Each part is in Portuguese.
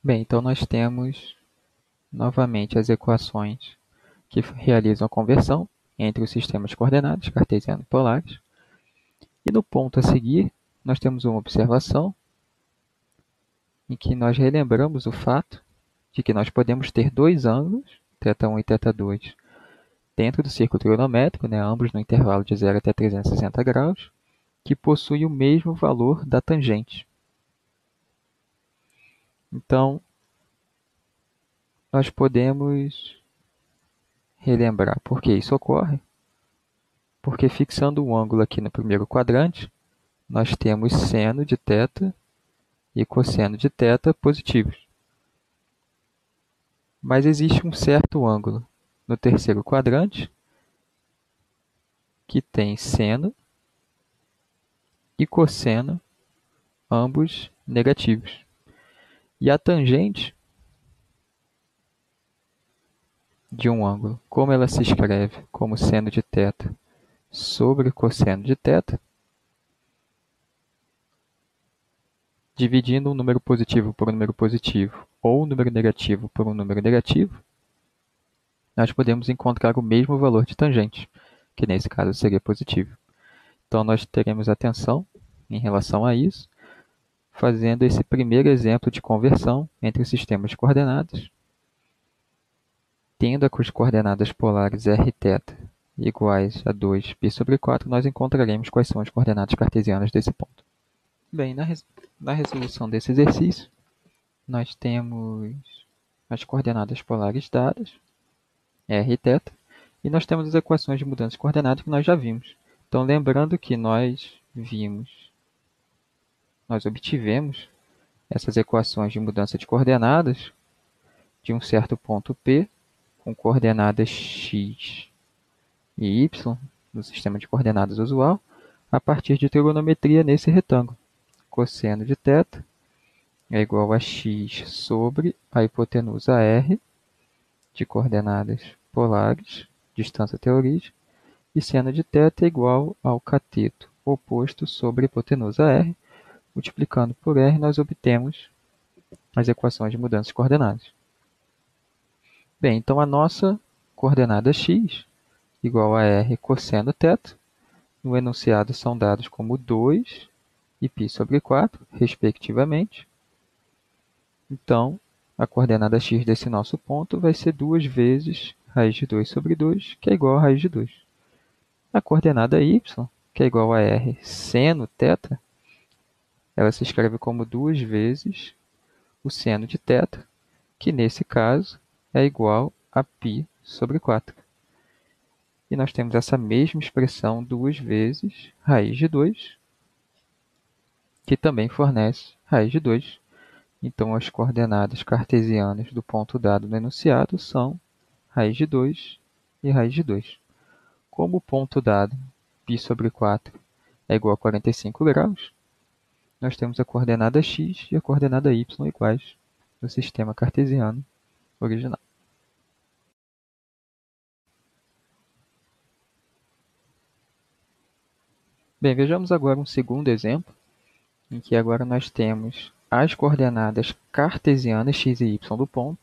Bem, então nós temos novamente as equações que realizam a conversão entre os sistemas de coordenadas cartesiano e polares. E no ponto a seguir, nós temos uma observação em que nós relembramos o fato de que nós podemos ter dois ângulos, θ1 e θ2, dentro do círculo trigonométrico, ambos no intervalo de 0 até 360 graus, que possuem o mesmo valor da tangente. Então, nós podemos relembrar por que isso ocorre, porque fixando um ângulo aqui no primeiro quadrante, nós temos seno de θ e cosseno de θ positivos. Mas existe um certo ângulo no terceiro quadrante que tem seno e cosseno, ambos negativos. E a tangente de um ângulo, como ela se escreve como seno de θ sobre cosseno de θ, dividindo um número positivo por um número positivo ou um número negativo por um número negativo, nós podemos encontrar o mesmo valor de tangente, que nesse caso seria positivo. Então, nós teremos atenção em relação a isso, fazendo esse primeiro exemplo de conversão entre os sistemas de coordenadas, tendo as coordenadas polares r e θ iguais a 2π sobre 4, nós encontraremos quais são as coordenadas cartesianas desse ponto. Bem, na resolução desse exercício, nós temos as coordenadas polares dadas, r e θ, e nós temos as equações de mudança de coordenadas que nós já vimos. Então, lembrando que nós obtivemos essas equações de mudança de coordenadas de um certo ponto P, com coordenadas x e y, no sistema de coordenadas usual, a partir de trigonometria nesse retângulo. Cosseno de θ é igual a x sobre a hipotenusa r, de coordenadas polares, distância até a origem, e seno de θ é igual ao cateto oposto sobre a hipotenusa r. Multiplicando por r, nós obtemos as equações de mudança de coordenadas. Bem, então a nossa coordenada x igual a r cosseno θ, no enunciado são dados como 2 e π sobre 4, respectivamente. Então, a coordenada x desse nosso ponto vai ser 2 vezes raiz de 2 sobre 2, que é igual a raiz de 2. A coordenada y, que é igual a r seno θ, ela se escreve como 2 vezes o seno de θ, que nesse caso é igual a π sobre 4. E nós temos essa mesma expressão 2 vezes raiz de 2, que também fornece raiz de 2. Então, as coordenadas cartesianas do ponto dado no enunciado são raiz de 2 e raiz de 2. Como o ponto dado, π sobre 4, é igual a 45 graus, nós temos a coordenada x e a coordenada y iguais no sistema cartesiano original. Bem, vejamos agora um segundo exemplo, em que agora nós temos as coordenadas cartesianas x e y do ponto,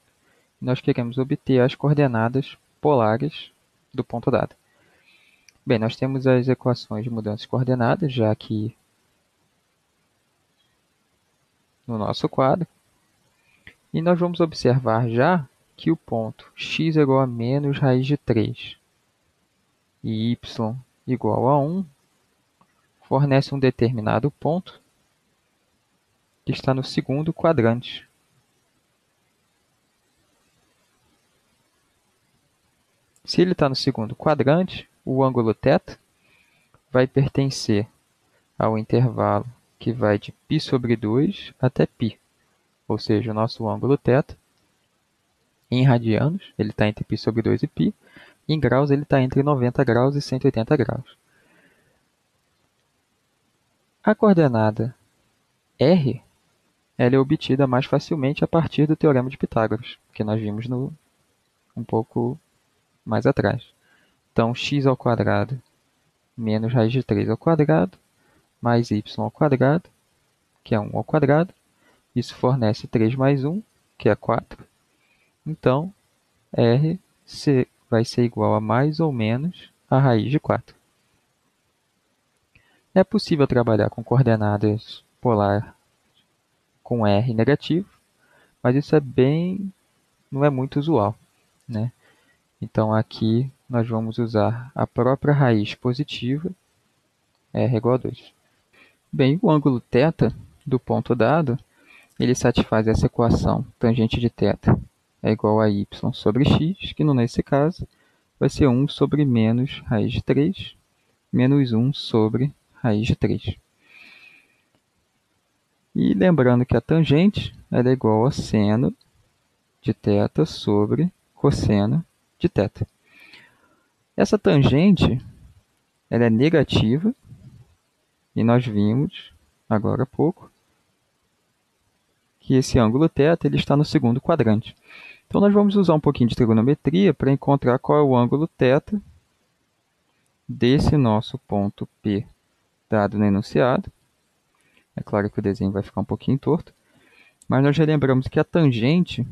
e nós queremos obter as coordenadas polares do ponto dado. Bem, nós temos as equações de mudança de coordenadas já aqui no nosso quadro, e nós vamos observar já que o ponto x é igual a menos raiz de 3 e y igual a 1 fornece um determinado ponto que está no segundo quadrante. Se ele está no segundo quadrante, o ângulo θ vai pertencer ao intervalo que vai de π sobre 2 até π. Ou seja, o nosso ângulo θ, em radianos, ele está entre π sobre 2 e π. Em graus, ele está entre 90 graus e 180 graus. A coordenada r ela é obtida mais facilmente a partir do Teorema de Pitágoras, que nós vimos um pouco mais atrás. Então, x ao quadrado menos raiz de 3 ao quadrado, mais y ao quadrado, que é 1 ao quadrado. Isso fornece 3 mais 1, que é 4. Então, R vai ser igual a mais ou menos a raiz de 4. É possível trabalhar com coordenadas polar com R negativo, mas isso não é muito usual, né? Então, aqui nós vamos usar a própria raiz positiva, R igual a 2. Bem, o ângulo θ do ponto dado, ele satisfaz essa equação tangente de θ é igual a y sobre x, que nesse caso vai ser 1 sobre menos raiz de 3, menos 1 sobre raiz de 3. E lembrando que a tangente ela é igual a seno de θ sobre cosseno de θ. Essa tangente ela é negativa, e nós vimos, agora há pouco, que esse ângulo θ ele está no segundo quadrante. Então, nós vamos usar um pouquinho de trigonometria para encontrar qual é o ângulo θ desse nosso ponto P dado no enunciado. É claro que o desenho vai ficar um pouquinho torto, mas nós já lembramos que a tangente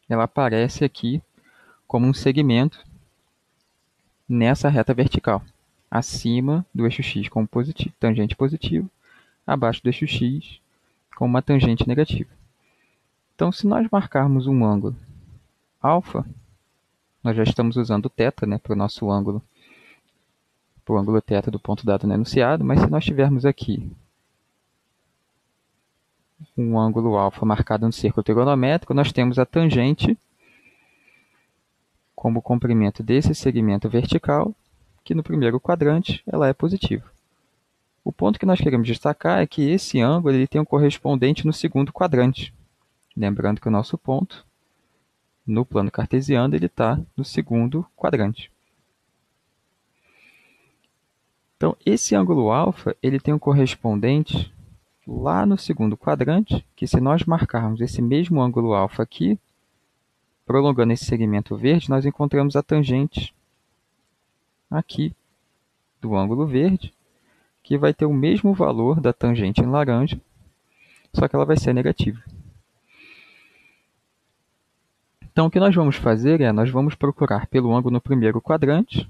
ela aparece aqui como um segmento nessa reta vertical, acima do eixo x com tangente positivo, abaixo do eixo x com uma tangente negativa. Então, se nós marcarmos um ângulo alfa, nós já estamos usando o θ, né, para o nosso ângulo, para o ângulo θ do ponto dado no enunciado, mas se nós tivermos aqui um ângulo alfa marcado no círculo trigonométrico, nós temos a tangente como comprimento desse segmento vertical, que no primeiro quadrante ela é positiva. O ponto que nós queremos destacar é que esse ângulo ele tem um correspondente no segundo quadrante. Lembrando que o nosso ponto, no plano cartesiano, ele está no segundo quadrante. Então, esse ângulo alfa ele tem um correspondente lá no segundo quadrante, que se nós marcarmos esse mesmo ângulo alfa aqui, prolongando esse segmento verde, nós encontramos a tangente aqui do ângulo verde, que vai ter o mesmo valor da tangente em laranja, só que ela vai ser negativa. Então, o que nós vamos fazer é, nós vamos procurar pelo ângulo no primeiro quadrante,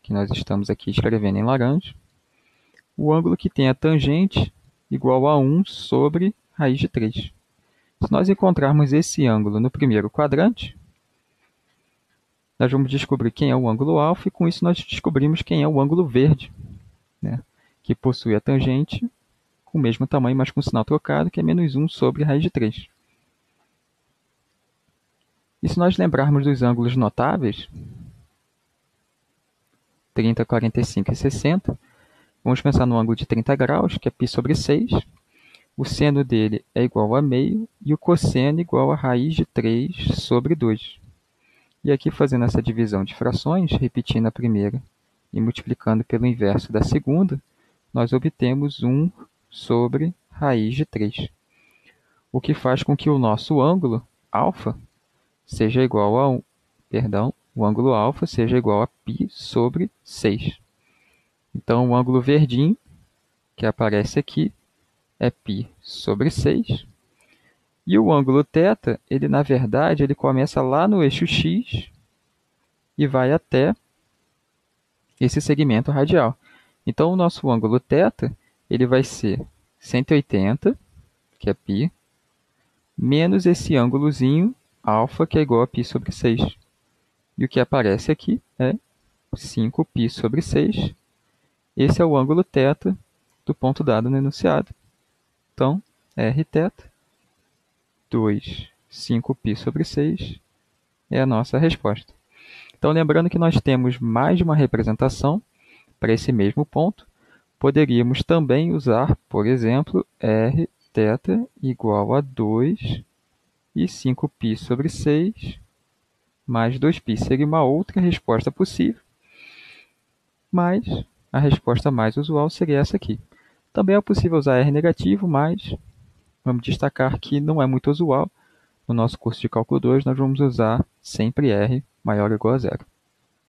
que nós estamos aqui escrevendo em laranja, o ângulo que tem a tangente igual a 1 sobre raiz de 3. Se nós encontrarmos esse ângulo no primeiro quadrante, nós vamos descobrir quem é o ângulo alfa, e com isso nós descobrimos quem é o ângulo verde, né, que possui a tangente com o mesmo tamanho, mas com sinal trocado, que é menos 1 sobre raiz de 3. E se nós lembrarmos dos ângulos notáveis, 30, 45 e 60, vamos pensar no ângulo de 30 graus, que é π sobre 6. O seno dele é igual a meio e o cosseno igual a raiz de 3 sobre 2. E aqui, fazendo essa divisão de frações, repetindo a primeira e multiplicando pelo inverso da segunda, nós obtemos 1 sobre raiz de 3. O que faz com que o nosso ângulo alfa seja igual a o ângulo alfa seja igual a π sobre 6. Então, o ângulo verdinho, que aparece aqui, é π sobre 6. E o ângulo θ, ele, na verdade, ele começa lá no eixo x e vai até esse segmento radial. Então, o nosso ângulo θ ele vai ser 180, que é π, menos esse ângulozinho alfa, que é igual a π sobre 6. E o que aparece aqui é 5π sobre 6. Esse é o ângulo θ do ponto dado no enunciado. Então, Rθ, 2, 5π sobre 6 é a nossa resposta. Então, lembrando que nós temos mais de uma representação para esse mesmo ponto, poderíamos também usar, por exemplo, Rθ igual a 2 e 5π sobre 6 mais 2π. Seria uma outra resposta possível, mas a resposta mais usual seria essa aqui. Também é possível usar R negativo, mas vamos destacar que não é muito usual. No nosso curso de cálculo 2, nós vamos usar sempre R maior ou igual a zero.